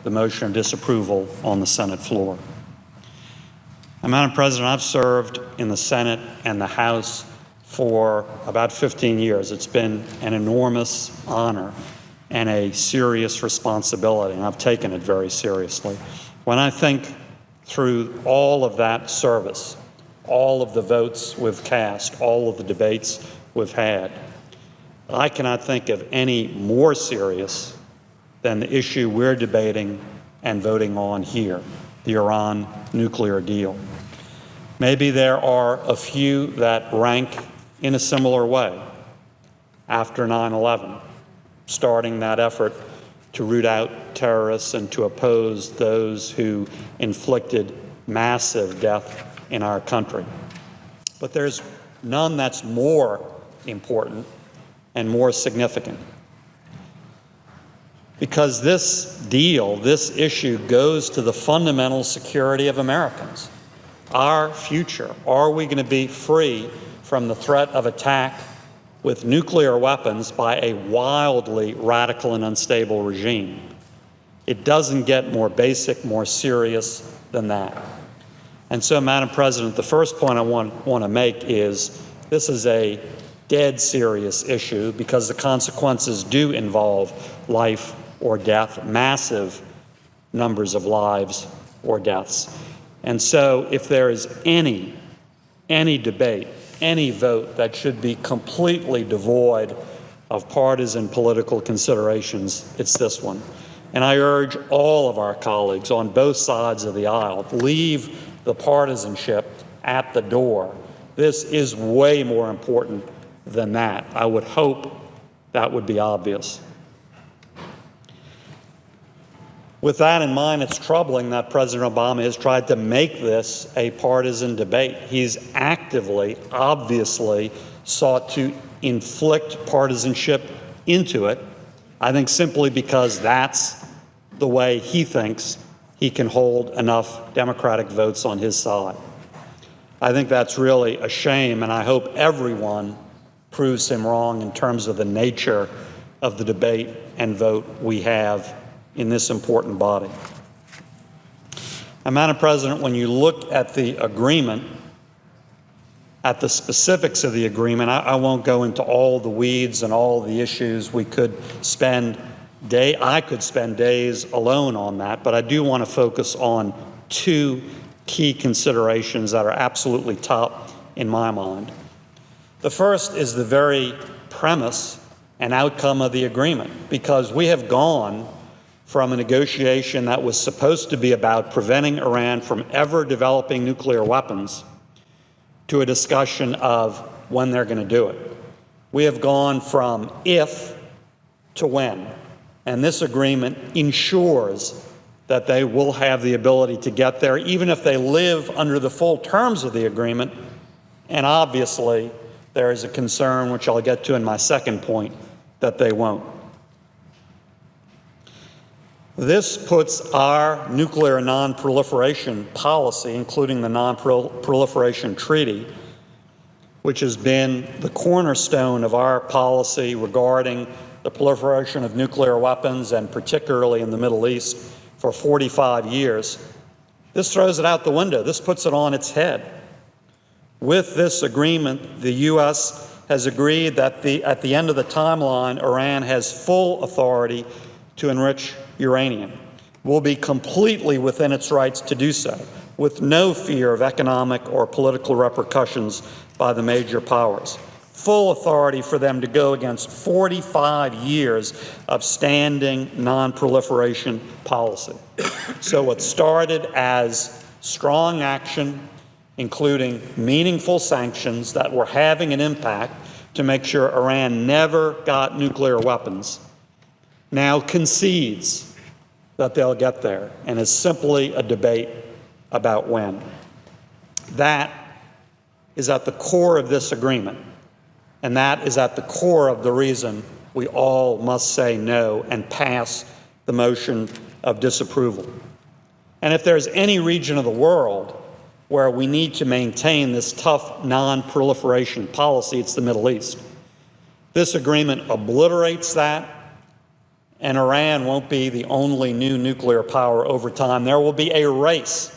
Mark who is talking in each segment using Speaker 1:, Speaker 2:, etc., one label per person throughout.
Speaker 1: the motion of disapproval on the Senate floor. And Madam President, I've served in the Senate and the House for about 15 years. It's been an enormous honor and a serious responsibility, and I've taken it very seriously. When I think through all of that service, all of the votes we've cast, all of the debates we've had, I cannot think of any more serious than the issue we're debating and voting on here, the Iran nuclear deal. Maybe there are a few that rank in a similar way after 9/11, starting that effort to root out terrorists and to oppose those who inflicted massive death in our country. But there's none that's more important and more significant. Because this deal, this issue, goes to the fundamental security of Americans. Our future. Are we going to be free from the threat of attack with nuclear weapons by a wildly radical and unstable regime? It doesn't get more basic, more serious than that. And so, Madam President, the first point I want to make is this is a dead serious issue because the consequences do involve life or death, massive numbers of lives or deaths. And so if there is any debate, any vote that should be completely devoid of partisan political considerations, it's this one. And I urge all of our colleagues on both sides of the aisle, leave the partisanship at the door. This is way more important than that. I would hope that would be obvious. With that in mind, it's troubling that President Obama has tried to make this a partisan debate. He's actively, obviously, sought to inflict partisanship into it, I think simply because that's the way he thinks he can hold enough Democratic votes on his side. I think that's really a shame, and I hope everyone proves him wrong in terms of the nature of the debate and vote we have in this important body. And Madam President, when you look at the agreement, at the specifics of the agreement, I won't go into all the weeds and all the issues. I could spend days alone on that, but I do want to focus on two key considerations that are absolutely top in my mind. The first is the very premise and outcome of the agreement, because we have gone from a negotiation that was supposed to be about preventing Iran from ever developing nuclear weapons to a discussion of when they're going to do it. We have gone from if to when, and this agreement ensures that they will have the ability to get there, even if they live under the full terms of the agreement. And obviously, there is a concern, which I'll get to in my second point, that they won't. This puts our nuclear non-proliferation policy, including the non-proliferation treaty, which has been the cornerstone of our policy regarding the proliferation of nuclear weapons, and particularly in the Middle East, for 45 years. This throws it out the window. This puts it on its head. With this agreement, the U.S. has agreed that at the end of the timeline, Iran has full authority to enrich uranium, will be completely within its rights to do so, with no fear of economic or political repercussions by the major powers. Full authority for them to go against 45 years of standing non-proliferation policy. So what started as strong action, including meaningful sanctions that were having an impact to make sure Iran never got nuclear weapons, now concedes that they'll get there, and is simply a debate about when. That is at the core of this agreement, and that is at the core of the reason we all must say no and pass the motion of disapproval. And if there's any region of the world where we need to maintain this tough non-proliferation policy, it's the Middle East. This agreement obliterates that And Iran won't be the only new nuclear power over time. There will be a race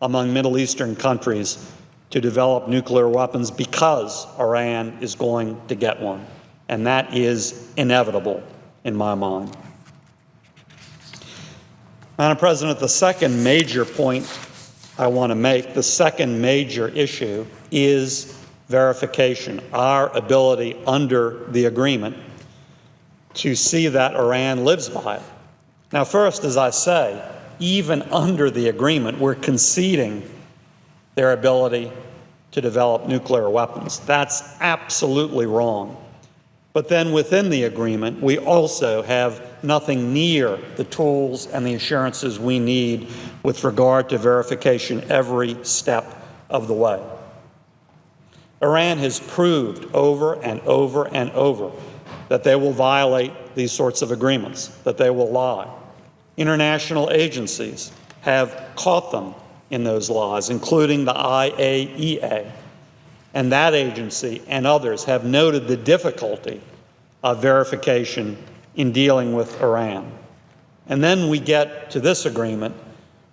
Speaker 1: among Middle Eastern countries to develop nuclear weapons because Iran is going to get one. And that is inevitable in my mind. Madam President, the second major point I want to make, the second major issue, is verification, our ability under the agreement to see that Iran lives by it. Now, first, as I say, even under the agreement, we're conceding their ability to develop nuclear weapons. That's absolutely wrong. But then within the agreement, we also have nothing near the tools and the assurances we need with regard to verification every step of the way. Iran has proved over and over and over that they will violate these sorts of agreements, that they will lie. International agencies have caught them in those lies, including the IAEA. And that agency and others have noted the difficulty of verification in dealing with Iran. And then we get to this agreement,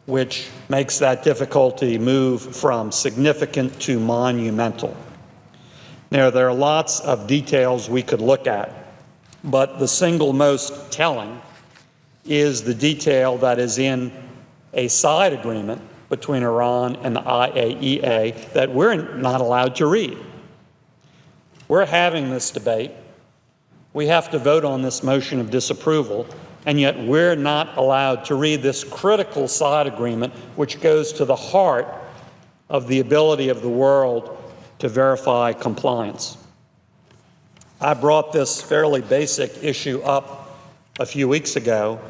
Speaker 1: which makes that difficulty move from significant to monumental. Now, there are lots of details we could look at, but the single most telling is the detail that is in a side agreement between Iran and the IAEA that we're not allowed to read. We're having this debate. We have to vote on this motion of disapproval, and yet we're not allowed to read this critical side agreement, which goes to the heart of the ability of the world to verify compliance. I brought this fairly basic issue up a few weeks ago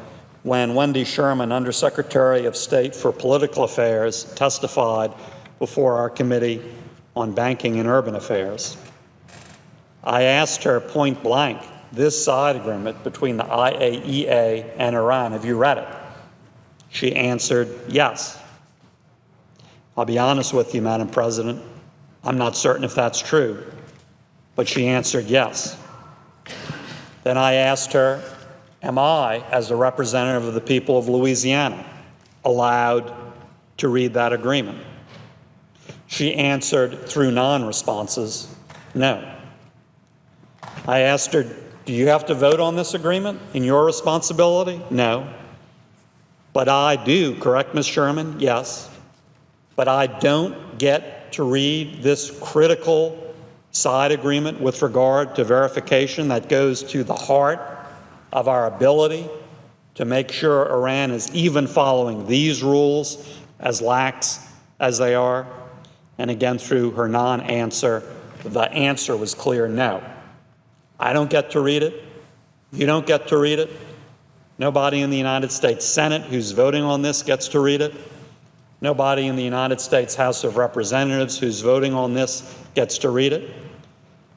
Speaker 1: when Wendy Sherman, Undersecretary of State for Political Affairs, testified before our Committee on Banking and Urban Affairs. I asked her point blank, this side agreement between the IAEA and Iran, have you read it? She answered, yes. I'll be honest with you, Madam President, I'm not certain if that's true, but she answered yes. Then I asked her, am I, as a representative of the people of Louisiana, allowed to read that agreement? She answered through non-responses, no. I asked her, do you have to vote on this agreement in your responsibility? No. But I do, correct, Ms. Sherman? Yes. But I don't get to read this critical side agreement with regard to verification that goes to the heart of our ability to make sure Iran is even following these rules, as lax as they are. And again, through her non-answer, the answer was clear, no. I don't get to read it. You don't get to read it. Nobody in the United States Senate who's voting on this gets to read it. Nobody in the United States House of Representatives who's voting on this gets to read it.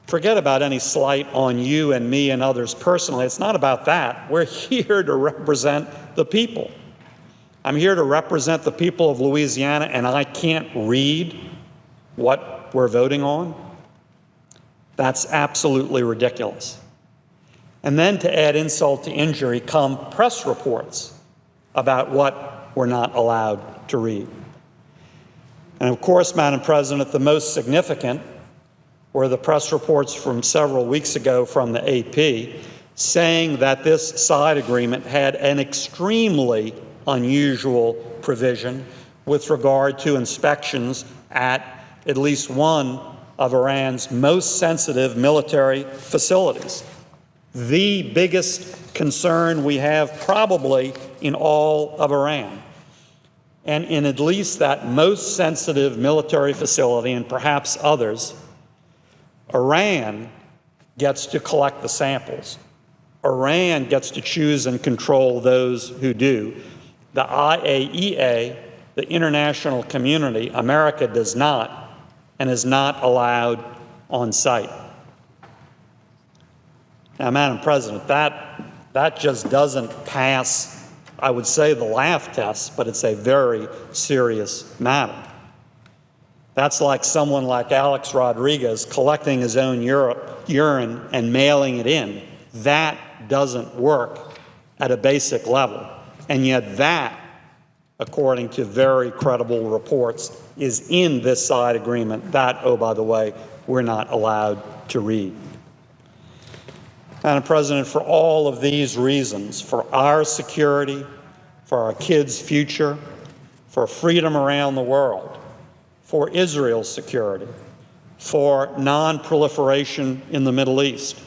Speaker 1: Forget about any slight on you and me and others personally. It's not about that. We're here to represent the people. I'm here to represent the people of Louisiana, and I can't read what we're voting on? That's absolutely ridiculous. And then to add insult to injury come press reports about what we're not allowed to read. And of course, Madam President, the most significant were the press reports from several weeks ago from the AP saying that this side agreement had an extremely unusual provision with regard to inspections at least one of Iran's most sensitive military facilities. The biggest concern we have probably in all of Iran. And in at least that most sensitive military facility, and perhaps others, Iran gets to collect the samples. Iran gets to choose and control those who do. The IAEA, the international community, America does not, and is not allowed on site. Now, Madam President, that just doesn't pass, I would say, the laugh test, but it's a very serious matter. That's like someone like Alex Rodriguez collecting his own urine and mailing it in. That doesn't work at a basic level. And yet that, according to very credible reports, is in this side agreement that, oh, by the way, we're not allowed to read. Madam President, for all of these reasons, for our security, for our kids' future, for freedom around the world, for Israel's security, for non-proliferation in the Middle East,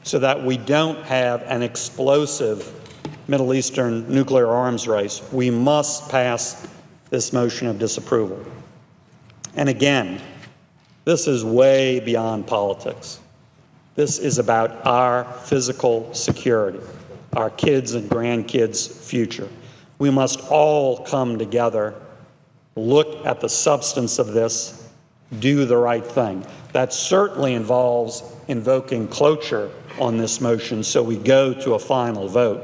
Speaker 1: so that we don't have an explosive Middle Eastern nuclear arms race, we must pass this motion of disapproval. And again, this is way beyond politics. This is about our physical security, our kids' and grandkids' future. We must all come together, look at the substance of this, do the right thing. That certainly involves invoking cloture on this motion so we go to a final vote.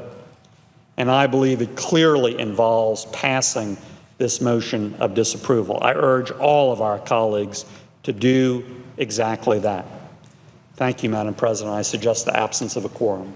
Speaker 1: And I believe it clearly involves passing this motion of disapproval. I urge all of our colleagues to do exactly that. Thank you, Madam President. I suggest the absence of a quorum.